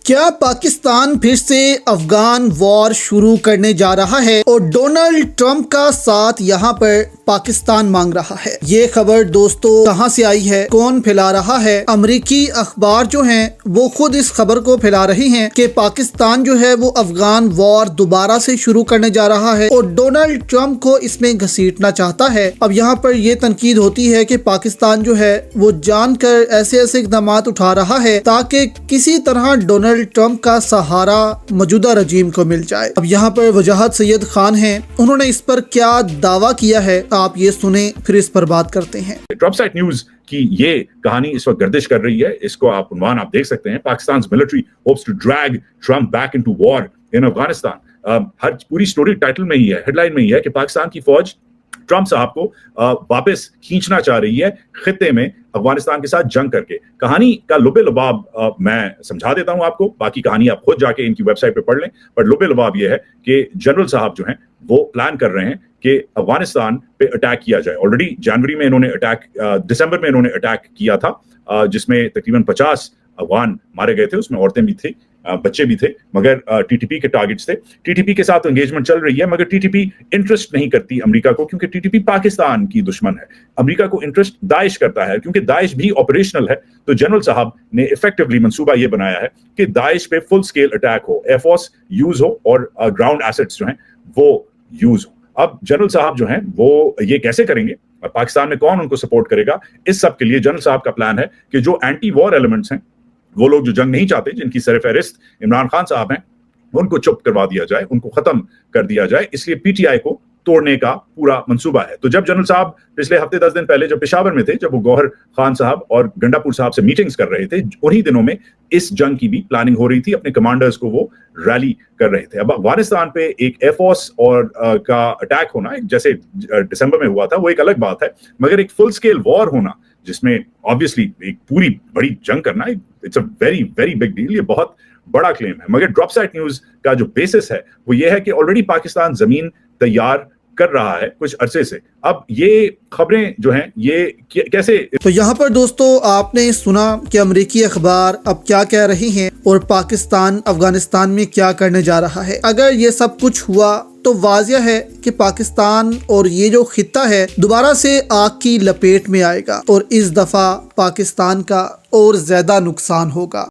کیا پاکستان پھر سے افغان وار شروع کرنے جا رہا ہے اور ڈونلڈ ٹرمپ کا ساتھ یہاں پر پاکستان مانگ رہا ہے؟ یہ خبر دوستو کہاں سے آئی ہے، کون پھیلا رہا ہے؟ امریکی اخبار جو ہیں وہ خود اس خبر کو پھیلا رہی ہیں کہ پاکستان جو ہے وہ افغان وار دوبارہ سے شروع کرنے جا رہا ہے اور ڈونلڈ ٹرمپ کو اس میں گھسیٹنا چاہتا ہے۔ اب یہاں پر یہ تنقید ہوتی ہے کہ پاکستان جو ہے وہ جان کر ایسے اقدامات اٹھا رہا ہے تاکہ کسی طرح ڈونلڈ ٹرمپ کا سہارا موجودہ رجیم کو مل جائے۔ اب یہاں پر وجاہت سید خان ہیں، انہوں نے اس پر کیا دعویٰ کیا ہے آپ یہ سنیں، پھر اس پر بات کرتے ہیں۔ ٹرمپ سائٹ نیوز کی یہ کہانی اس وقت گردش کر رہی ہے، اس کو آپ عنوان آپ دیکھ سکتے ہیں، پاکستان's military hopes to drag Trump back into war in Afghanistan۔ ہر پوری سٹوری ٹائٹل میں ہی ہے، ہیڈ لائن میں ہی ہے کہ پاکستان کی فوج ٹرمپ صاحب کو واپس کھینچنا چاہ رہی ہے خطے میں افغانستان کے ساتھ جنگ کر کے۔ کہانی کا لب لباب میں سمجھا دیتا ہوں آپ کو، باقی کہانی آپ خود جا کے ان کی ویب سائٹ پہ پڑھ لیں، پر لب لباب یہ ہے کہ جنرل صاحب جو ہیں وہ پلان کر رہے ہیں کہ افغانستان پہ اٹیک کیا جائے۔ آلریڈی جنوری میں انہوں نے دسمبر میں انہوں نے اٹیک کیا تھا، جس میں تقریباً 50 افغان مارے گئے تھے، اس میں عورتیں بھی تھیں، بچے بھی تھے، مگر ٹی ٹی پی کے ٹارگٹس تھے۔ ٹی ٹی پی کے ساتھ انگیجمنٹ چل رہی ہے، مگر ٹی ٹی پی انٹرسٹ نہیں کرتی امریکہ کو، کیونکہ ٹی ٹی پی پاکستان کی دشمن ہے۔ امریکہ کو انٹرسٹ داعش کرتا ہے، کیونکہ داعش بھی آپریشنل ہے۔ تو جنرل صاحب نے ایفیکٹولی منصوبہ یہ بنایا ہے کہ داعش پہ فل سکیل اٹیک ہو، ایئر فورس یوز ہو اور گراؤنڈ ایسٹس جو ہیں وہ یوز ہو۔ اب جنرل صاحب جو ہیں وہ یہ کیسے کریں گے اور پاکستان میں کون ان کو سپورٹ کرے گا؟ اس سب کے لیے جنرل صاحب کا پلان ہے کہ جو اینٹی وار ایلیمنٹس ہیں، وہ لوگ جو جنگ نہیں چاہتے، جن کی سر فہرست عمران خان صاحب ہیں، ان کو چپ کروا دیا جائے، ان کو ختم کر دیا جائے۔ اس لیے پی ٹی آئی کو توڑنے کا پورا منصوبہ ہے۔ تو جب جنرل صاحب پچھلے ہفتے 10 دن پہلے جب پشاور میں تھے، جب وہ گوہر خان صاحب اور گنڈا پور صاحب سے میٹنگز کر رہے تھے، انہی دنوں میں اس جنگ کی بھی پلاننگ ہو رہی تھی، اپنے کمانڈرز کو وہ ریلی کر رہے تھے۔ اب افغانستان پہ ایک ایئر فورس اور کا اٹیک ہونا، جیسے دسمبر میں ہوا تھا، وہ ایک الگ بات ہے، مگر ایک فل سکیل وار ہونا جس میں آبویسلی ایک پوری بڑی جنگ کرنا، it's a very very big deal, یہ بہت بڑا کلیم ہے۔ مگر ڈراپ سائٹ نیوز کا جو بیسس ہے وہ یہ ہے کہ آلریڈی پاکستان زمین تیار کر رہا ہے کچھ عرصے سے۔ اب یہ خبریں جو ہیں یہ کیسے، تو یہاں پر دوستو آپ نے سنا کہ امریکی اخبار اب کیا کہہ رہی ہیں اور پاکستان افغانستان میں کیا کرنے جا رہا ہے۔ اگر یہ سب کچھ ہوا تو واضح ہے کہ پاکستان اور یہ جو خطہ ہے دوبارہ سے آگ کی لپیٹ میں آئے گا اور اس دفعہ پاکستان کا اور زیادہ نقصان ہوگا۔